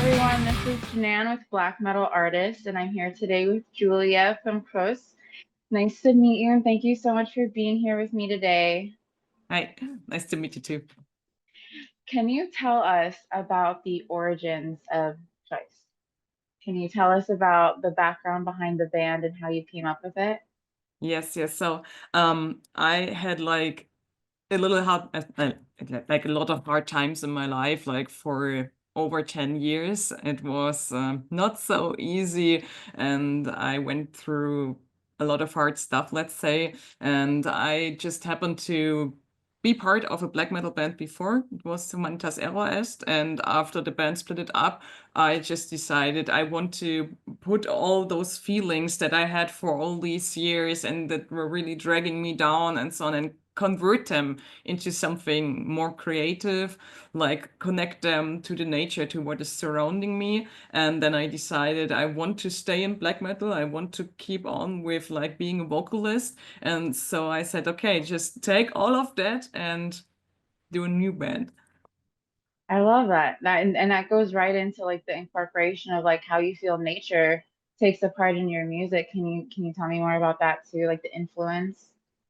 everyone. This is Janan with Black Metal Artist, and I'm here today with Julia from Kryss. Nice to meet you, and thank you so much for being here with me today. Hi, nice to meet you too. Can you tell us about the origins of Kryss? Can you tell us about the background behind the band and how you came up with it? Yes. So, I had like a little hard, like a lot of hard times in my life, like for over 10 years. It was not so easy, and I went through a lot of hard stuff, let's say. And I just happened to be part of a black metal band before. It was Humanitas Error Est, and after the band split it up, I just decided I want to put all those feelings that I had for all these years and that were really dragging me down and so on, and convert them into something more creative, like connect them to the nature, to what is surrounding me. And then I decided I want to stay in black metal. I want to keep on with like being a vocalist. And so I said, okay, just take all of that and do a new band. I love that. And that goes right into like the incorporation of like how you feel nature takes a part in your music. Can you tell me more about that too? Like the influence?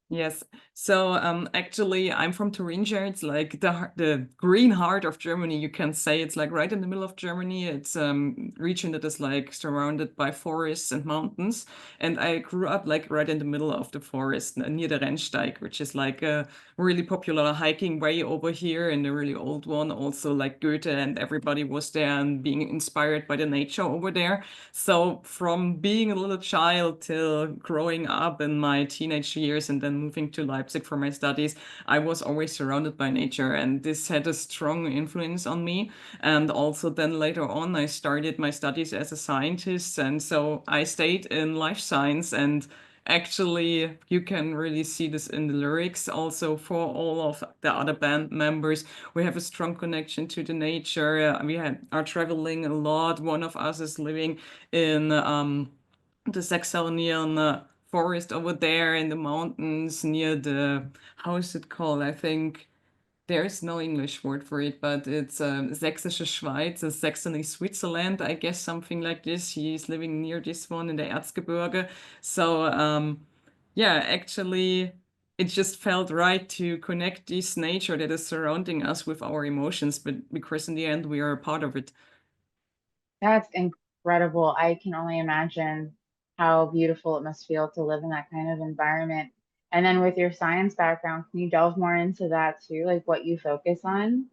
Yes. So actually, I'm from Thuringia. It's like the green heart of Germany. You can say it's like right in the middle of Germany. It's region that is like surrounded by forests and mountains. And I grew up like right in the middle of the forest near the Rennsteig, which is like a really popular hiking way over here and a really old one. Also like Goethe and everybody was there and being inspired by the nature over there. So from being a little child till growing up in my teenage years and then moving to Leipzig for my studies, I was always surrounded by nature, and this had a strong influence on me. And also then later on, I started my studies as a scientist, and so I stayed in life science. And actually, you can really see this in the lyrics. Also, for all of the other band members, we have a strong connection to the nature. Are traveling a lot. One of us is living in the Saxonian forest over there in the mountains near the, how is it called? I think there's no English word for it, but it's Sächsische Schweiz, Saxony, Switzerland, I guess something like this. He's living near this one in the Erzgebirge. So yeah, actually, it just felt right to connect this nature that is surrounding us with our emotions, but because in the end we are a part of it. That's incredible. I can only imagine how beautiful it must feel to live in that kind of environment. And then with your science background, can you delve more into that too, like what you focus on?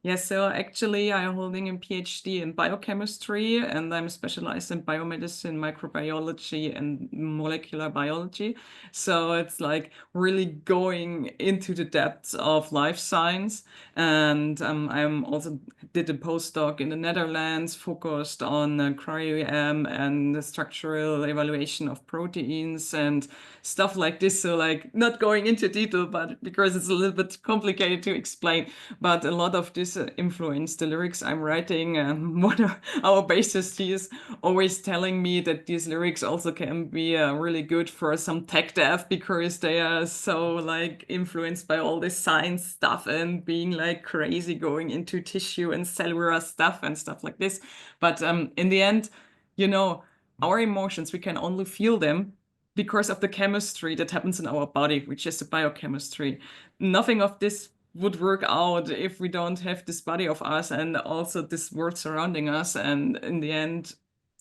Yes, so actually, I'm holding a PhD in biochemistry, and I'm specialized in biomedicine, microbiology, and molecular biology. So it's like really going into the depths of life science. And I'm also did a postdoc in the Netherlands, focused on cryo-EM and the structural evaluation of proteins and stuff like this. So like not going into detail, but because it's a little bit complicated to explain, but a lot of this influenced the lyrics I'm writing. And one of our bassist, he is always telling me that these lyrics also can be really good for some tech dev because they are so like influenced by all this science stuff and being like crazy going into tissue and cellular stuff and stuff like this. But in the end, you know, our emotions, we can only feel them because of the chemistry that happens in our body, which is the biochemistry. Nothing of this would work out if we don't have this body of us and also this world surrounding us. And in the end,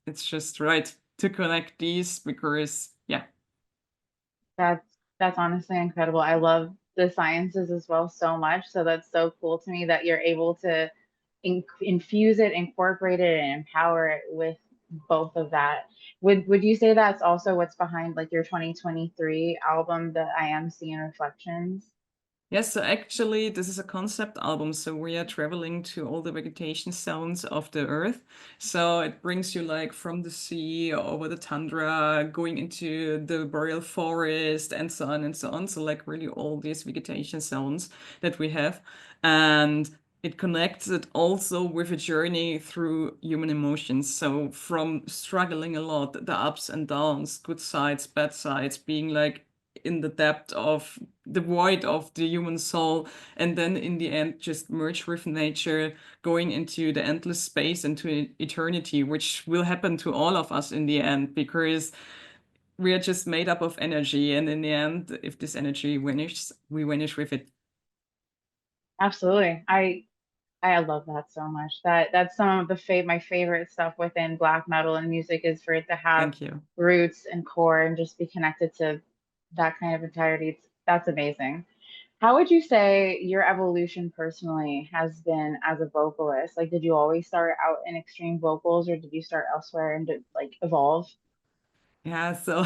it's just right to connect these because, yeah. That's honestly incredible. I love the sciences as well so much. So that's so cool to me that you're able to infuse it, incorporate it, and empower it with both of that. Would you say that's also what's behind like your 2023 album, the I Am Seeing Reflections? Yes, so actually, this is a concept album. So we are traveling to all the vegetation zones of the earth. So it brings you like from the sea over the tundra, going into the boreal forest, and so on and so on. So, like, really all these vegetation zones that we have. And it connects it also with a journey through human emotions. So, from struggling a lot, the ups and downs, good sides, bad sides, being like in the depth of the void of the human soul, and then in the end just merge with nature, going into the endless space, into eternity, which will happen to all of us in the end, because we are just made up of energy, and in the end, if this energy vanishes, we vanish with it. Absolutely. I love that so much. That's some of the my favorite stuff within black metal and music is for it to have Thank you. roots and core and just be connected to that kind of entirety. That's amazing. How would you say your evolution personally has been as a vocalist? Like, did you always start out in extreme vocals, or did you start elsewhere and did, like evolve? Yeah, so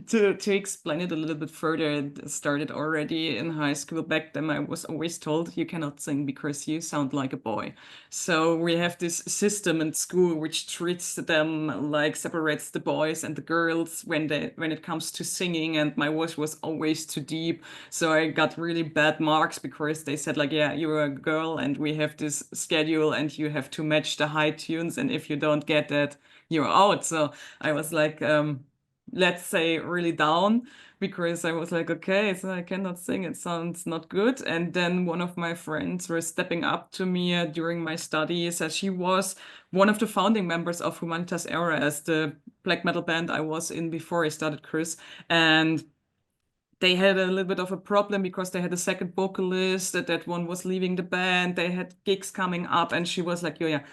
to explain it a little bit further, it started already in high school. Back then, I was always told you cannot sing because you sound like a boy. So we have this system in school which treats them like separates the boys and the girls when it comes to singing. And my voice was always too deep, so I got really bad marks because they said like, yeah, you're a girl, and we have this schedule, and you have to match the high tunes, and if you don't get that, you're out. So I was like, let's say, really down because I was like, okay, so I cannot sing. It sounds not good. And then one of my friends was stepping up to me during my studies, as she was one of the founding members of Humanitas Era, as the black metal band I was in before I started Kryss. And they had a little bit of a problem because they had a second vocalist. That one was leaving the band. They had gigs coming up, and she was like, yeah,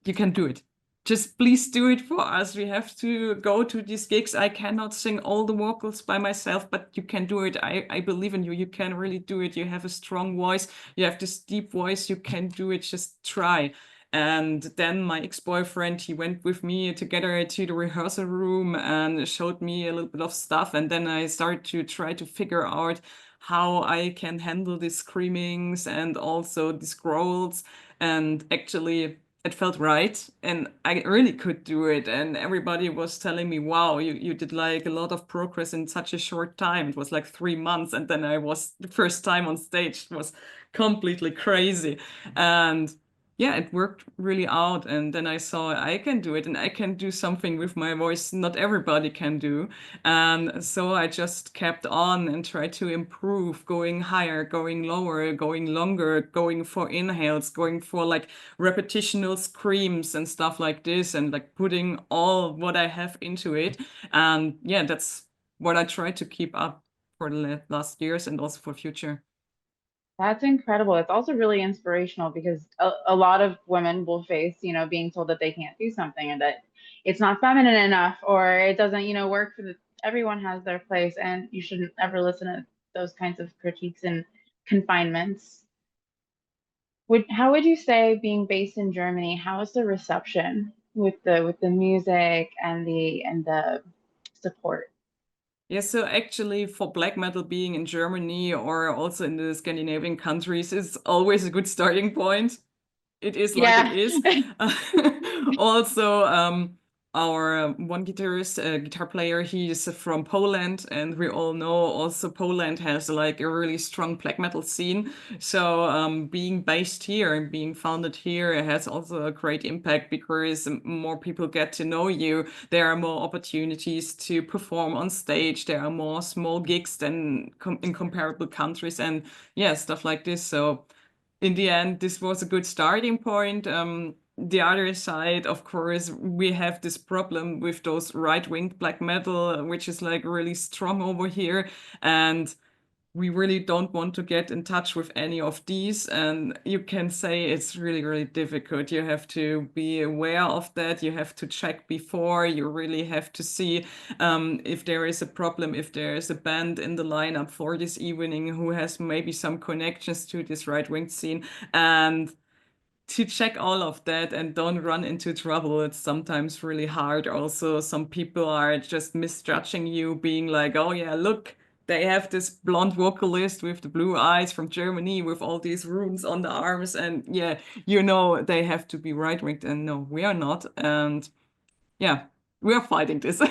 you can do it. Just please do it for us. We have to go to these gigs. I cannot sing all the vocals by myself, but you can do it. I believe in you. You can really do it. You have a strong voice. You have this deep voice. You can do it. Just try. And then my ex-boyfriend, he went with me together to the rehearsal room and showed me a little bit of stuff. And then I started to try to figure out how I can handle these screamings and also these growls. And actually, it felt right, and I really could do it. And everybody was telling me, wow, you did like a lot of progress in such a short time. It was like 3 months, and then I was the first time on stage. It was completely crazy. And yeah, it worked really out. And then I saw I can do it, and I can do something with my voice not everybody can do. And so I just kept on and tried to improve, going higher, going lower, going longer, going for inhales, going for like repetitional screams and stuff like this, and like putting all what I have into it. And yeah, that's what I try to keep up for the last years and also for future. That's incredible. It's also really inspirational because a lot of women will face, being told that they can't do something and that it's not feminine enough or it doesn't, work for everyone has their place and you shouldn't ever listen to those kinds of critiques and confinements. How would you say being based in Germany, how is the reception with the music and the support? Yeah, so actually, for black metal, being in Germany or also in the Scandinavian countries is always a good starting point. It is like it Yeah. is. Also, our one guitarist, guitar player, he is from Poland, and we all know also Poland has like a really strong black metal scene. So being based here and being founded here has also a great impact because more people get to know you. There are more opportunities to perform on stage. There are more small gigs than in comparable countries, and yeah, stuff like this. So in the end, this was a good starting point. The other side, of course, we have this problem with those right-wing black metal, which is like really strong over here. And we really don't want to get in touch with any of these. And you can say it's really, really difficult. You have to be aware of that. You have to check before. You really have to see if there is a problem, if there is a band in the lineup for this evening who has maybe some connections to this right-wing scene. And to check all of that and don't run into trouble. It's sometimes really hard. Also, some people are just misjudging you, being like, oh, yeah, look, they have this blonde vocalist with the blue eyes from Germany with all these runes on the arms. And yeah, they have to be right-winged. And no, we are not. And yeah, we are fighting this.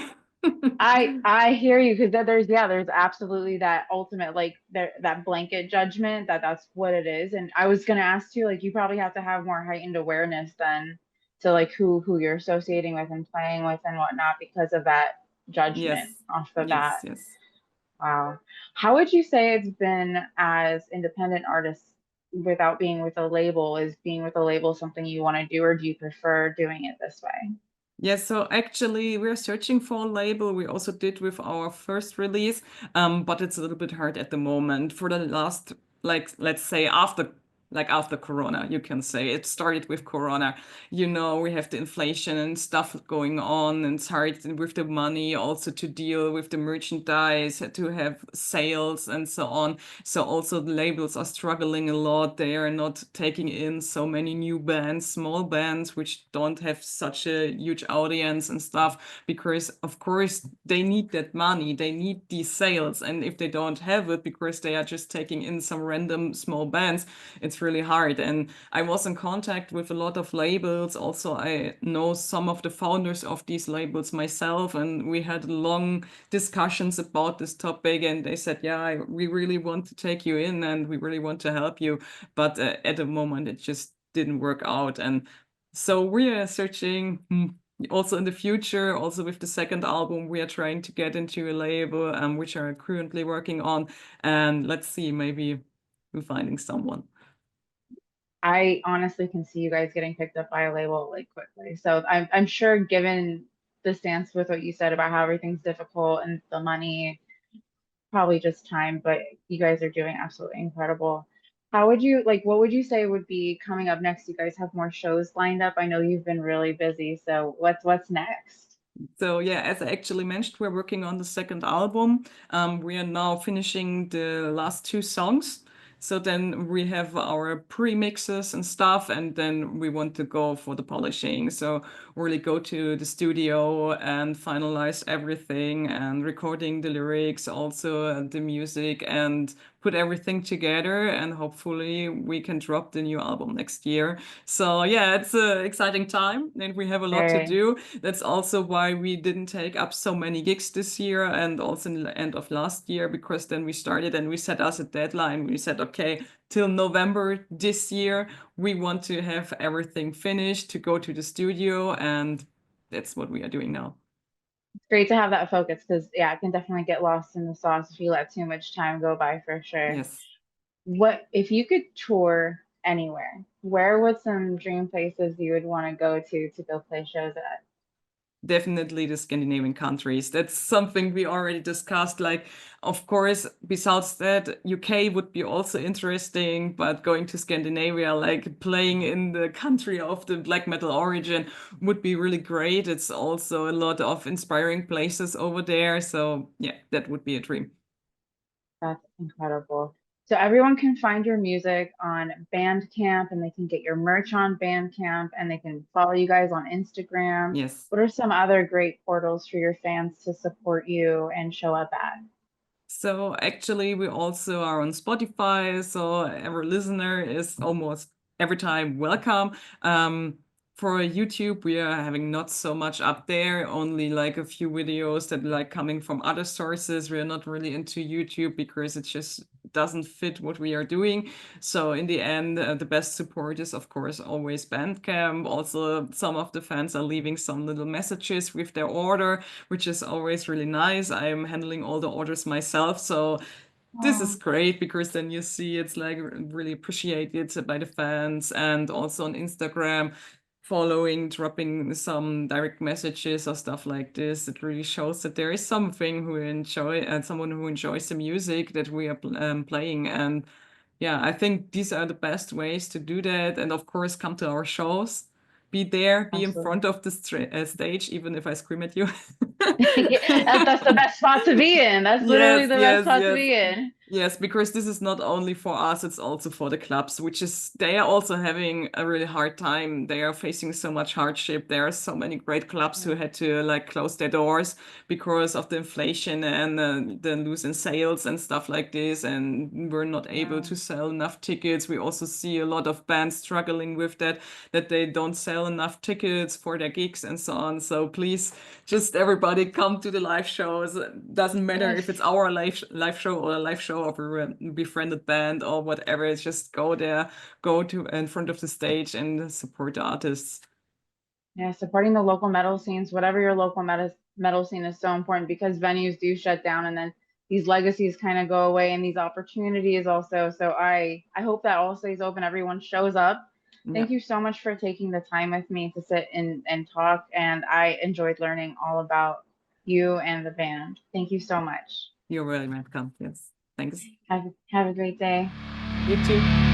I hear you because there's absolutely that ultimate like that blanket judgment that's what it is. And I was gonna ask you, like, you probably have to have more heightened awareness than to like who you're associating with and playing with and whatnot because of that judgment Yes, off the bat. yes, yes. Wow. How would you say it's been as independent artists without being with a label? Is being with a label something you want to do, or do you prefer doing it this way? Yeah, so actually we're searching for a label. We also did with our first release, but it's a little bit hard at the moment. For the last, like, let's say after Corona, you can say it started with Corona. You know, we have the inflation and stuff going on, and it's hard with the money also to deal with the merchandise, to have sales and so on. So also the labels are struggling a lot. They are not taking in so many new bands, small bands, which don't have such a huge audience and stuff, because of course they need that money, they need these sales. And if they don't have it because they are just taking in some random small bands, it's really hard. And I was in contact with a lot of labels. Also, I know some of the founders of these labels myself, and we had long discussions about this topic, and they said, yeah, we really want to take you in and we really want to help you, but at the moment it just didn't work out. And so we are searching, also in the future, also with the second album, we are trying to get into a label, which are currently working on, and let's see, maybe we're finding someone. I honestly can see you guys getting picked up by a label like quickly. So I'm sure given the stance with what you said about how everything's difficult and the money, probably just time, but you guys are doing absolutely incredible. How would you like what would you say would be coming up next? You guys have more shows lined up. I know you've been really busy, so what's next? So yeah, as I actually mentioned, we're working on the second album. We are now finishing the last two songs. So then we have our pre-mixes and stuff, and then we want to go for the polishing. So really go to the studio and finalize everything and recording the lyrics, also the music, and put everything together. And hopefully we can drop the new album next year. So yeah, it's an exciting time and we have a lot to Very. do. That's also why we didn't take up so many gigs this year and also in the end of last year, because then we started and we set us a deadline. We said, okay, till November this year, we want to have everything finished to go to the studio, and that's what we are doing now. It's great to have that focus because yeah, it can definitely get lost in the sauce if you let too much time go by for sure. Yes. What if you could tour anywhere? Where would some dream places you would want to go play shows at? Definitely the Scandinavian countries. That's something we already discussed. Like, of course, besides that, UK would be also interesting, but going to Scandinavia, like playing in the country of the black metal origin, would be really great. It's also a lot of inspiring places over there. So, yeah, that would be a dream. That's incredible. So everyone can find your music on Bandcamp and they can get your merch on Bandcamp and they can follow you guys on Instagram. Yes. What are some other great portals for your fans to support you and show up at? So actually, we also are on Spotify. So every listener is almost every time welcome. For YouTube, we are having not so much up there, only like a few videos that like coming from other sources. We are not really into YouTube because it just doesn't fit what we are doing. So in the end, the best support is of course always Bandcamp. Also, some of the fans are leaving some little messages with their order, which is always really nice. I'm handling all the orders myself, so this is Oh, great because then you see it's like really appreciated by the fans, and also on Instagram following, dropping some direct messages or stuff like this. It really shows that there is something who enjoy and someone who enjoys the music that we are playing. And yeah, I think these are the best ways to do that. And of course, come to our shows, be there, be in absolutely. front of the stage, even if I scream at you. Yeah, that's the best spot to be in. That's literally Yes, the best yes, spot to yes. be in. Yes, because this is not only for us, it's also for the clubs, which is they are also having a really hard time. They are facing so much hardship. There are so many great clubs who had to like close their doors because of the inflation and the losing sales and stuff like this, and we're not able Yeah. to sell enough tickets. We also see a lot of bands struggling with that they don't sell enough tickets for their gigs and so on. So please, just everybody come to the live shows. Doesn't matter if Yes. it's our live show or a live show of a befriended band or whatever. It's just go there, go to in front of the stage and support the artists. Yeah, supporting the local metal scenes, whatever your local metal scene is so important because venues do shut down and then these legacies kind of go away and these opportunities also. So I hope that all stays open, everyone shows up. Yeah, Thank you so much for taking the time with me to sit and talk, and I enjoyed learning all about you and the band. Thank you so much. you're very welcome. Yes, thanks. Have a great day. You too.